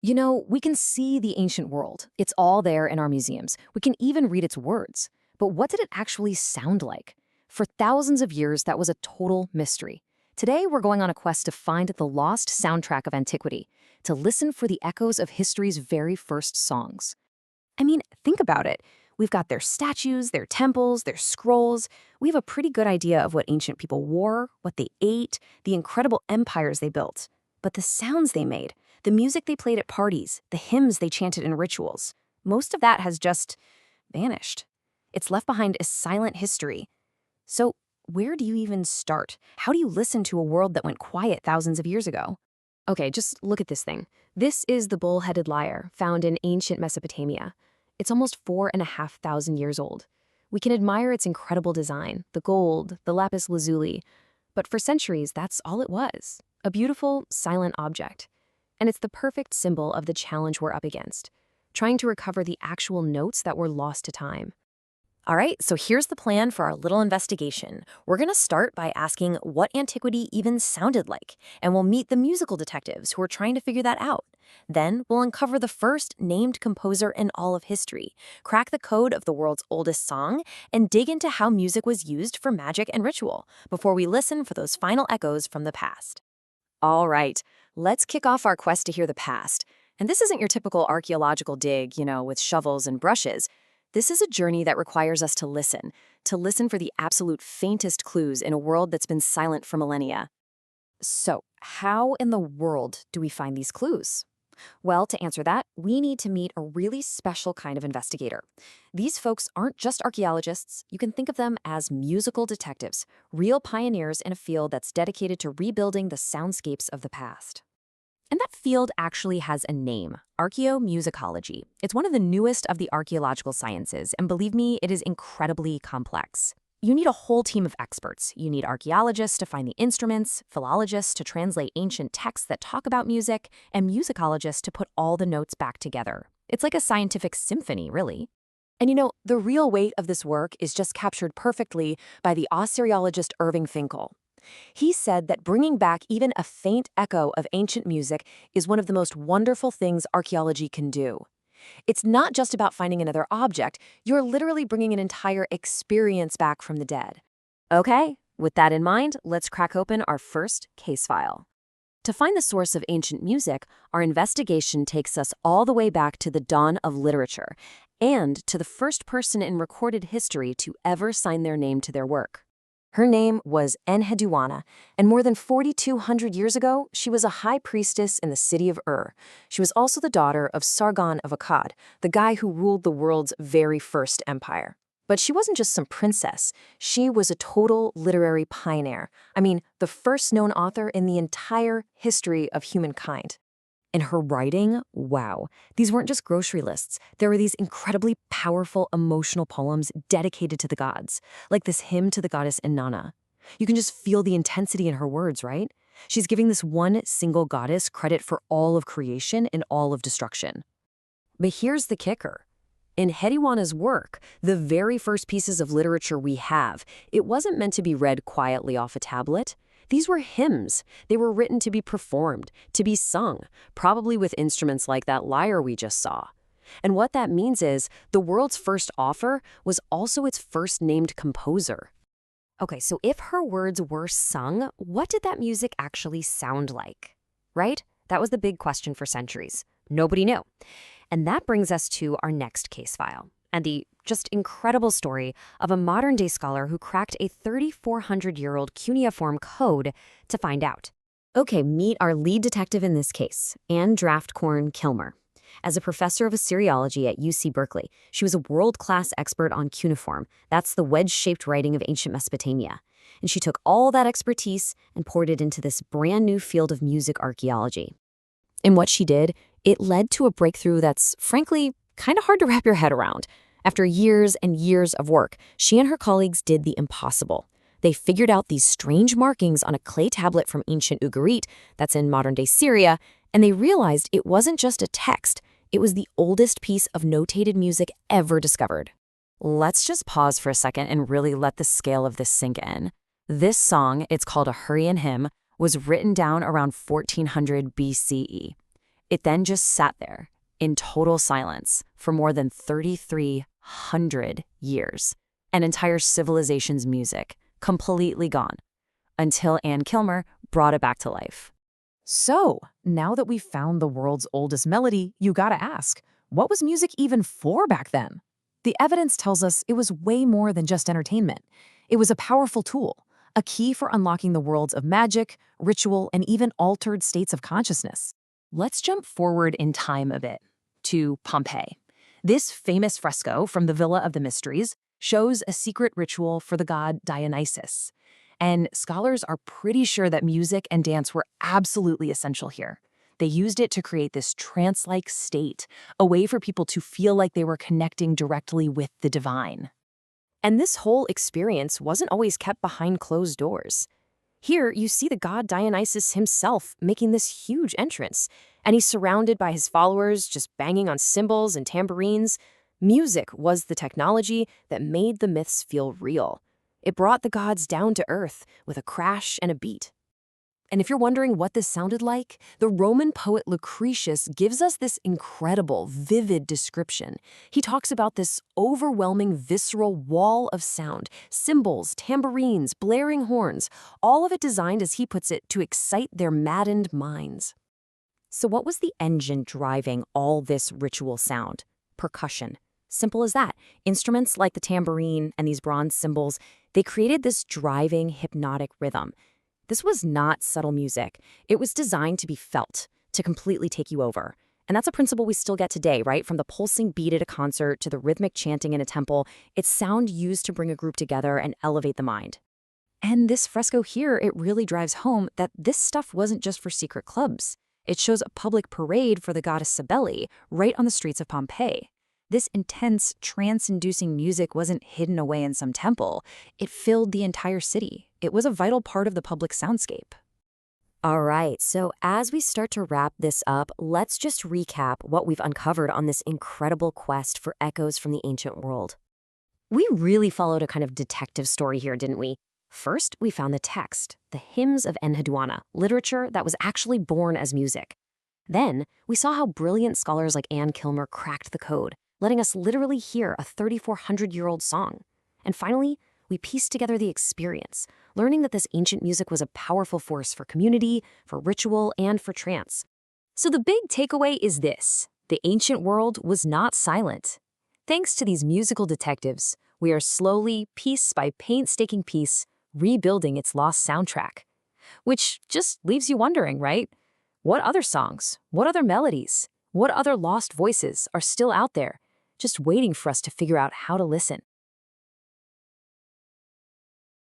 You know, we can see the ancient world. It's all there in our museums. We can even read its words. But what did it actually sound like? For thousands of years, that was a total mystery. Today, we're going on a quest to find the lost soundtrack of antiquity, to listen for the echoes of history's very first songs. I mean, think about it. We've got their statues, their temples, their scrolls. We have a pretty good idea of what ancient people wore, what they ate, the incredible empires they built. But the sounds they made, the music they played at parties, the hymns they chanted in rituals, most of that has just vanished. It's left behind as silent history. So, where do you even start? How do you listen to a world that went quiet thousands of years ago? Okay, just look at this thing. This is the bull-headed lyre, found in ancient Mesopotamia. It's almost 4,500 years old. We can admire its incredible design, the gold, the lapis lazuli, but for centuries, that's all it was, a beautiful, silent object. And it's the perfect symbol of the challenge we're up against, trying to recover the actual notes that were lost to time. All right, so here's the plan for our little investigation. We're going to start by asking what antiquity even sounded like, and we'll meet the musical detectives who are trying to figure that out. Then we'll uncover the first named composer in all of history, crack the code of the world's oldest song, and dig into how music was used for magic and ritual before we listen for those final echoes from the past. All right, let's kick off our quest to hear the past. And this isn't your typical archaeological dig, with shovels and brushes. This is a journey that requires us to listen for the absolute faintest clues in a world that's been silent for millennia. So, how in the world do we find these clues? Well, to answer that, we need to meet a really special kind of investigator. These folks aren't just archaeologists. You can think of them as musical detectives, real pioneers in a field that's dedicated to rebuilding the soundscapes of the past. And that field actually has a name, archaeomusicology. It's one of the newest of the archaeological sciences, and believe me, it is incredibly complex. You need a whole team of experts. You need archaeologists to find the instruments, philologists to translate ancient texts that talk about music, and musicologists to put all the notes back together. It's like a scientific symphony, really. And the real weight of this work is just captured perfectly by the Assyriologist Irving Finkel. He said that bringing back even a faint echo of ancient music is one of the most wonderful things archaeology can do. It's not just about finding another object, you're literally bringing an entire experience back from the dead. Okay, with that in mind, let's crack open our first case file. To find the source of ancient music, our investigation takes us all the way back to the dawn of literature and to the first person in recorded history to ever sign their name to their work. Her name was Enheduanna, and more than 4,200 years ago, she was a high priestess in the city of Ur. She was also the daughter of Sargon of Akkad, the guy who ruled the world's very first empire. But she wasn't just some princess. She was a total literary pioneer. I mean, the first known author in the entire history of humankind. And her writing, wow, these weren't just grocery lists. There were these incredibly powerful emotional poems dedicated to the gods, like this hymn to the goddess Inanna. You can just feel the intensity in her words, right? She's giving this one single goddess credit for all of creation and all of destruction. But here's the kicker. In Enheduanna's work, the very first pieces of literature we have, it wasn't meant to be read quietly off a tablet. These were hymns. They were written to be performed, to be sung, probably with instruments like that lyre we just saw. And what that means is the world's first author was also its first named composer. Okay, so if her words were sung, what did that music actually sound like? Right? That was the big question for centuries. Nobody knew. And that brings us to our next case file, and the just incredible story of a modern-day scholar who cracked a 3,400-year-old cuneiform code to find out. Okay, meet our lead detective in this case, Anne Draftcorn Kilmer. As a professor of Assyriology at UC Berkeley, she was a world-class expert on cuneiform. That's the wedge-shaped writing of ancient Mesopotamia. And she took all that expertise and poured it into this brand-new field of music archaeology. And what she did, it led to a breakthrough that's, frankly, kind of hard to wrap your head around. After years and years of work, she and her colleagues did the impossible. They figured out these strange markings on a clay tablet from ancient Ugarit, that's in modern-day Syria, and they realized it wasn't just a text, it was the oldest piece of notated music ever discovered. Let's just pause for a second and really let the scale of this sink in. This song, it's called a Hurrian hymn, was written down around 1400 BCE. It then just sat there in total silence for more than 3,300 years. An entire civilization's music, completely gone, until Anne Kilmer brought it back to life. So, now that we've found the world's oldest melody, you gotta ask, what was music even for back then? The evidence tells us it was way more than just entertainment. It was a powerful tool, a key for unlocking the worlds of magic, ritual, and even altered states of consciousness. Let's jump forward in time a bit to Pompeii. This famous fresco from the Villa of the Mysteries shows a secret ritual for the god Dionysus. And scholars are pretty sure that music and dance were absolutely essential here. They used it to create this trance-like state, a way for people to feel like they were connecting directly with the divine. And this whole experience wasn't always kept behind closed doors. Here, you see the god Dionysus himself making this huge entrance, and he's surrounded by his followers just banging on cymbals and tambourines. Music was the technology that made the myths feel real. It brought the gods down to earth with a crash and a beat. And if you're wondering what this sounded like, the Roman poet Lucretius gives us this incredible, vivid description. He talks about this overwhelming, visceral wall of sound, cymbals, tambourines, blaring horns, all of it designed, as he puts it, to excite their maddened minds. So what was the engine driving all this ritual sound? Percussion. Simple as that. Instruments like the tambourine and these bronze cymbals, they created this driving, hypnotic rhythm. This was not subtle music. It was designed to be felt, to completely take you over. And that's a principle we still get today, right? From the pulsing beat at a concert to the rhythmic chanting in a temple, it's sound used to bring a group together and elevate the mind. And this fresco here, it really drives home that this stuff wasn't just for secret clubs. It shows a public parade for the goddess Cybele right on the streets of Pompeii. This intense, trance-inducing music wasn't hidden away in some temple. It filled the entire city. It was a vital part of the public soundscape. All right, so as we start to wrap this up, let's just recap what we've uncovered on this incredible quest for echoes from the ancient world. We really followed a kind of detective story here, didn't we? First, we found the text, the hymns of Enheduanna, literature that was actually born as music. Then, we saw how brilliant scholars like Anne Kilmer cracked the code, letting us literally hear a 3,400-year-old song. And finally, we pieced together the experience, learning that this ancient music was a powerful force for community, for ritual, and for trance. So the big takeaway is this: the ancient world was not silent. Thanks to these musical detectives, we are slowly, piece by painstaking piece, rebuilding its lost soundtrack. Which just leaves you wondering, right? What other songs, what other melodies, what other lost voices are still out there, just waiting for us to figure out how to listen?